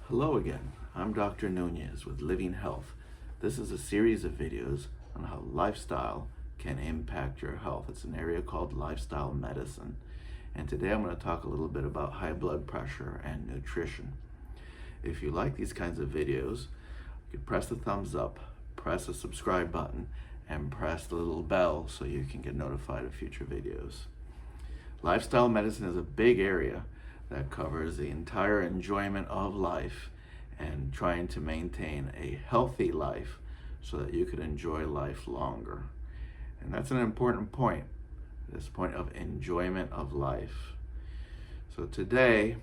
Hello again, I'm Dr. Nunez with Living Health. This is a series of videos on how lifestyle can impact your health. It's an area called lifestyle medicine. And today I'm going to talk a little bit about high blood pressure and nutrition. If you like these kinds of videos, you can press the thumbs up, press the subscribe button, and press the little bell so you can get notified of future videos. Lifestyle medicine is a big area that covers the entire enjoyment of life and trying to maintain a healthy life so that you can enjoy life longer. And that's an important point, this point of enjoyment of life. So today,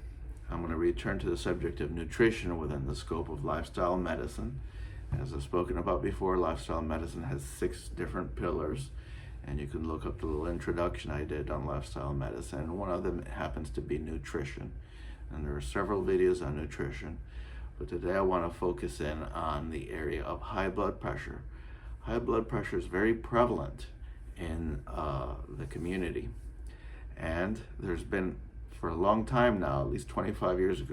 I'm going to return to the subject of nutrition within the scope of lifestyle medicine. As I've spoken about before, lifestyle medicine has 6 different pillars. And you can look up the little introduction I did on lifestyle medicine. One of them happens to be nutrition. And there are several videos on nutrition. But today I want to focus in on the area of high blood pressure. High blood pressure is very prevalent in the community. And there's been, for a long time now, at least 25 years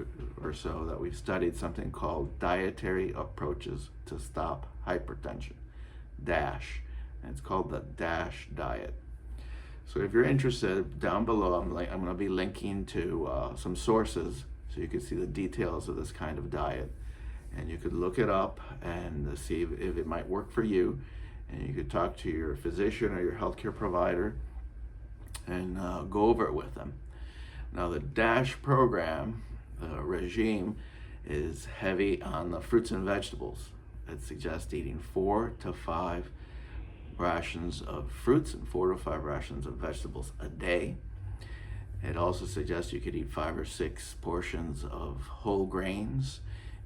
or so, that we've studied something called dietary approaches to stop hypertension, DASH. And it's called the DASH diet. So if you're interested, down below I'm going to be linking to some sources so you can see the details of this kind of diet. And you could look it up and see if it might work for you. And you could talk to your physician or your healthcare provider and go over it with them. Now the DASH program, the regime, is heavy on the fruits and vegetables. It suggests eating 4 to 5 rations of fruits and 4 to 5 rations of vegetables a day. It also suggests you could eat 5 or 6 portions of whole grains,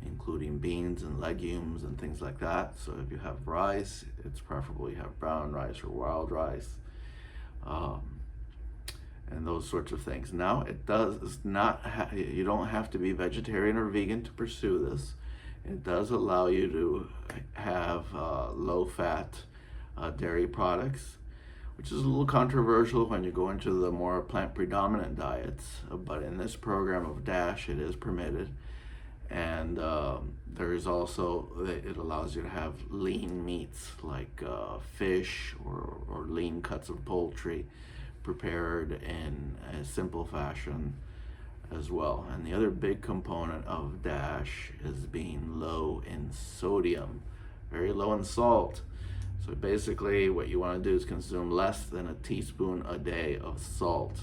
including beans and legumes and things like that. So if you have rice, it's preferable you have brown rice or wild rice, and those sorts of things. Now, it does not you don't have to be vegetarian or vegan to pursue this. It does allow you to have low-fat dairy products, which is a little controversial when you go into the more plant-predominant diets. But in this program of DASH, it is permitted. And there is also, it allows you to have lean meats like fish or lean cuts of poultry prepared in a simple fashion as well. And the other big component of DASH is being low in sodium, very low in salt. So basically what you want to do is consume less than a teaspoon a day of salt.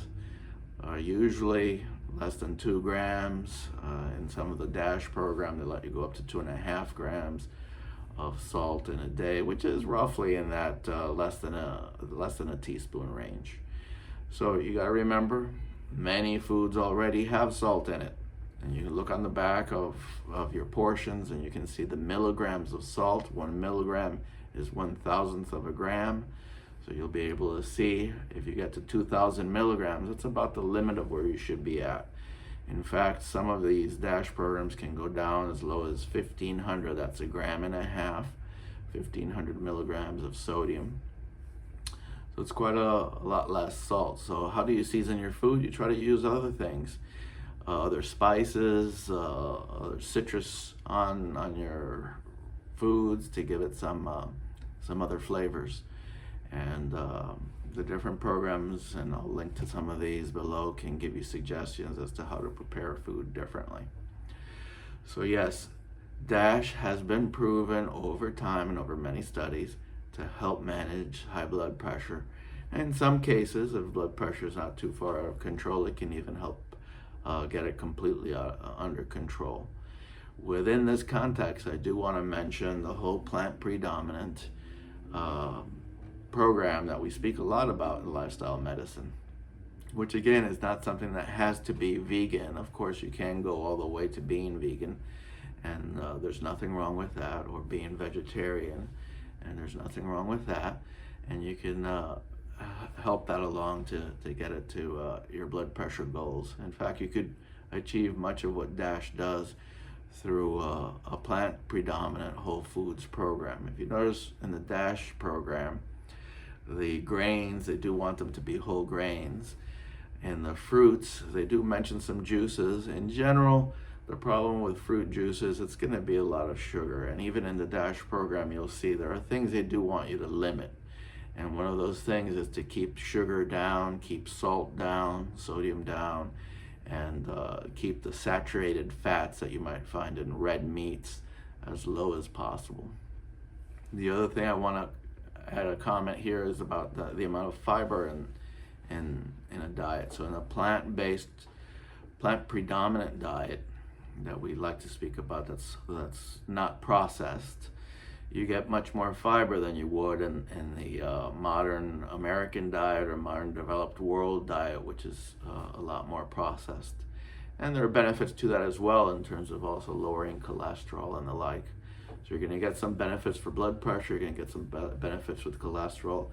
Usually less than 2 grams. In some of the DASH program, they let you go up to 2.5 grams of salt in a day, which is roughly in that less than a teaspoon range. So you got to remember, many foods already have salt in it. And you can look on the back of your portions and you can see the milligrams of salt. 1 milligram is 1/1000th of a gram. So you'll be able to see if you get to 2,000 milligrams, that's about the limit of where you should be at. In fact, some of these DASH programs can go down as low as 1,500, that's 1.5 grams, 1,500 milligrams of sodium. So it's quite a lot less salt. So how do you season your food? You try to use other things, other spices, other citrus on your foods to give it some other flavors. And the different programs, and I'll link to some of these below, can give you suggestions as to how to prepare food differently. So yes, DASH has been proven over time and over many studies to help manage high blood pressure. And in some cases, if blood pressure is not too far out of control, it can even help get it completely under control. Within this context, I do want to mention the whole plant predominant program that we speak a lot about in lifestyle medicine, which again is not something that has to be vegan. Of course, you can go all the way to being vegan, and there's nothing wrong with that, or being vegetarian, and there's nothing wrong with that. And you can help that along to get it to your blood pressure goals. In fact, you could achieve much of what DASH does through a plant predominant whole foods program. If you notice in the DASH program, the grains, they do want them to be whole grains. And the fruits, they do mention some juices. In general, The problem with fruit juices, it's going to be a lot of sugar. And even in the DASH program, you'll see there are things they do want you to limit. And one of those things is to keep sugar down, keep salt down, sodium down, and keep the saturated fats that you might find in red meats as low as possible. The other thing I want to add a comment here is about the amount of fiber in a diet. So in a plant-based, plant-predominant diet that we like to speak about, that's not processed, you get much more fiber than you would in the modern American diet or modern developed world diet, which is a lot more processed. And there are benefits to that as well in terms of also lowering cholesterol and the like. So you're going to get some benefits for blood pressure, you're going to get some benefits with cholesterol.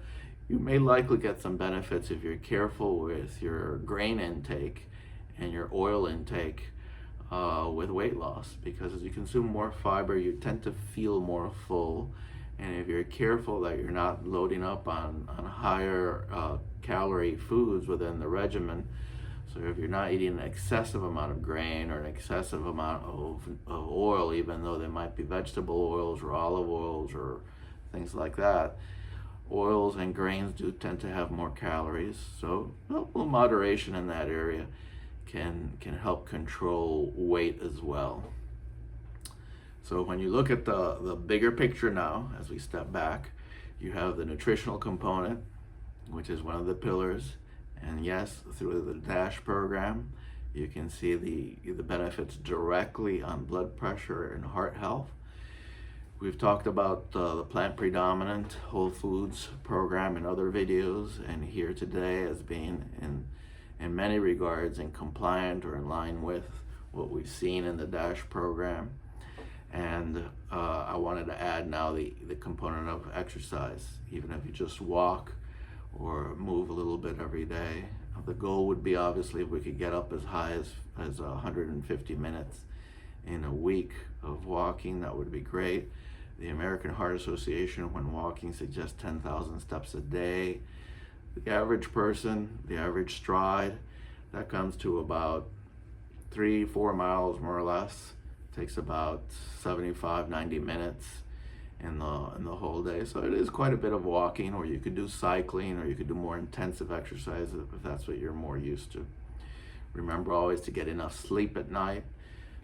You may likely get some benefits if you're careful with your grain intake and your oil intake with weight loss, because as you consume more fiber, you tend to feel more full. And if you're careful that you're not loading up on higher calorie foods within the regimen, so if you're not eating an excessive amount of grain or an excessive amount of oil, even though they might be vegetable oils or olive oils or things like that, oils and grains do tend to have more calories. So a little moderation in that area can help control weight as well. So when you look at the bigger picture now, as we step back, you have the nutritional component, which is one of the pillars. And yes, through the DASH program, you can see the benefits directly on blood pressure and heart health. We've talked about the plant predominant whole foods program in other videos, and here today as being in many regards in compliant or in line with what we've seen in the DASH program. And I wanted to add now the component of exercise, even if you just walk or move a little bit every day. The goal would be obviously if we could get up as high as 150 minutes in a week of walking, that would be great. The American Heart Association, when walking, suggests 10,000 steps a day. The average person, the average stride, that comes to about 3-4 miles more or less. It takes about 75-90 minutes in the whole day. So it is quite a bit of walking, or you could do cycling, or you could do more intensive exercise if that's what you're more used to. Remember always to get enough sleep at night,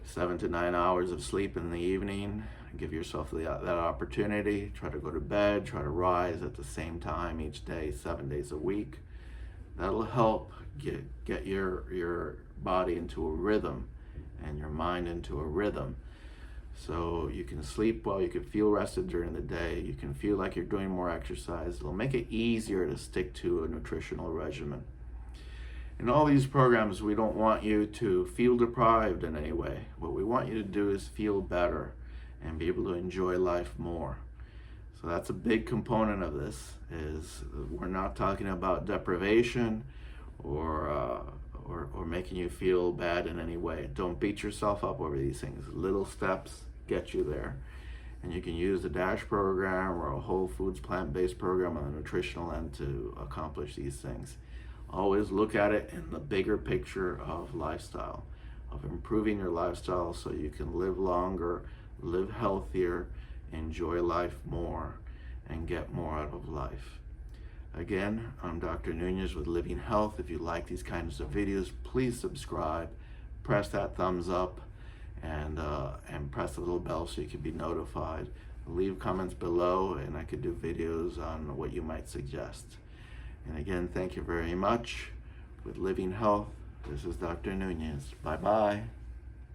7 to 9 hours of sleep in the evening. Give yourself that opportunity. Try to go to bed, try to rise at the same time each day, 7 days a week. That'll help get your body into a rhythm and your mind into a rhythm. So you can sleep well, you can feel rested during the day, you can feel like you're doing more exercise. It'll make it easier to stick to a nutritional regimen. In all these programs, we don't want you to feel deprived in any way. What we want you to do is feel better and be able to enjoy life more. So that's a big component of this, is we're not talking about deprivation or making you feel bad in any way. Don't beat yourself up over these things. Little steps get you there. And you can use the DASH program or a whole foods plant-based program on the nutritional end to accomplish these things. Always look at it in the bigger picture of lifestyle, of improving your lifestyle so you can live longer, live healthier, enjoy life more, and get more out of life. Again, I'm Dr. Nunez with Living Health. If you like these kinds of videos, please subscribe, press that thumbs up, and press the little bell so you can be notified. Leave comments below, and I could do videos on what you might suggest. And again, thank you very much. With Living Health, this is Dr. Nunez. Bye-bye.